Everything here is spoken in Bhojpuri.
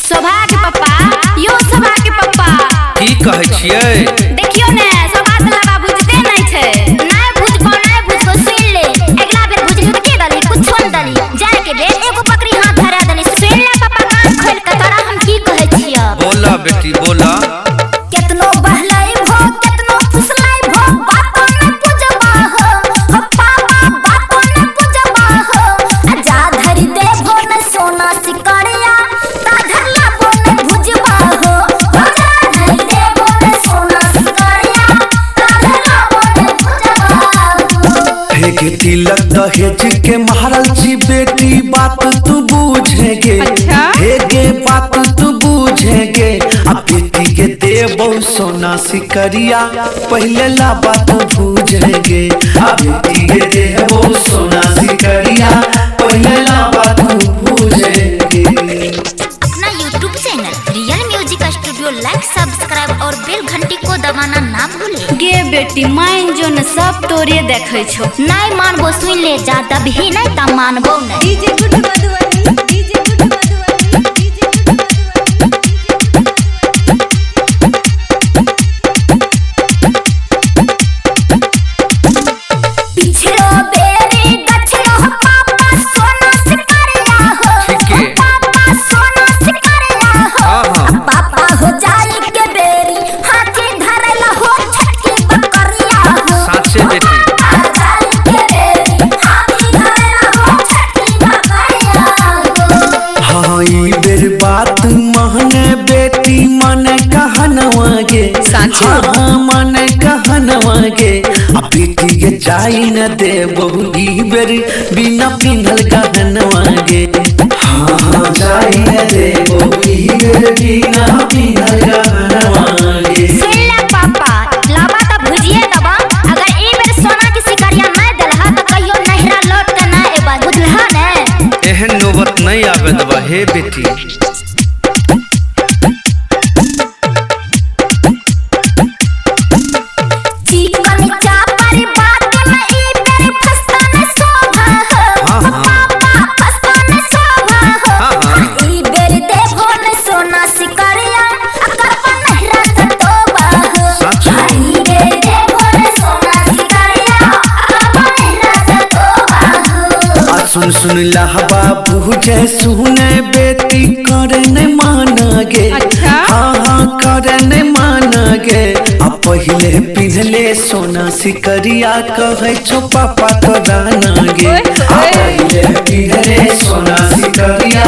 शोभा के पप्पा, यो शोभा के पप्पा की कहै छियै? देखियो ने शोभा तलाबा बुझते नहीं छे। नहीं बुझबो सुन ले। अगला बेर बुझली त के दली कुछो न दली। जाय के बेर एगो बकरी हाथ धरा दली। सुन ले पप्पा कान खोल के तोरा हम की कहै छियै। बोला बेटी बोला। केतनो बहलाई भो केतनो फुसलाई भो बातो न बुझबा हो। हो पापा बातो न बुझबा हो। जा धरी दे भो न सोना सिकड़िया ता धरला भो न बुझबा हो। हो जा धरी दे भो न सोना सिकड़िया ता धरला भो न बुझबा हो। हे के तिलक दहेज के मारल छी बेटी बात तू बूझेगे। हे गे बात तू बूझेगे। अब बेटी के देबो सोना सिकरिया पहले ला बात बूझेगे। अब बेटी के देबो सोना सिकरिया पहले ला बात बूझेगे। अपना YouTube channel real music studio like subscribe और बेल घंटी को दबाना ना भूले। गे बेटी मान जो न सब तोरे देखै छौ। नहीं मानबो सुन ले ज्यादा भी नहीं त मानबो नहीं। DJ good Madhubani DJ good Madhubani DJ good पिछलो बेरी दक्षिणो पापा सोना सिकरिया हो। ठीके। पापा सोना सिकरिया हो। हाँ। पापा हो जाई के बेरी हाथी धरला हो छटकी बकरिया हो। साचे बेटी। पापा जाई के बेरी हाथी धरला हो छटकी बकरिया हो। हाँ ई बेर बात महने बेटी मन कहनवा गे। हाँ मन कहनवा गे। अब बेटी के जाई न देबो ई बेर बिना पिन्हल गहनवा गे। हाँ जाई न देबो ई बेर बिना पिन्हल गहनवा गे। सुन ले पापा लाबा त भुजिए दबा। अगर ई बेर सोना की सिकरिया नहीं देलहा त कहियो नहिरा लौट के ना एबा बुझलहा ने। एहन नौबत नहीं आवे दबा हे बेटी। चिकनी चापर बात में ई बेर फसता न शोभा हो। हाँ, हाँ। पापा फसता न शोभा हो। हाँ, हाँ। ई बेर देबो न सोना सिकरिया अकर पर नहिरा त तोबा हो। सच। ई बेर देबो न सोना सिकरिया अकर पर नहिरा त तोबा हो। आ सुन लहबा बुझे सुने बेटी करे न मानगे। हाँ करे न मानगे। अब पहले पिन्हले सोना सिकरिया कहे छो पापा तो दाना गे। पहले पिन्हले सोना सिकरिया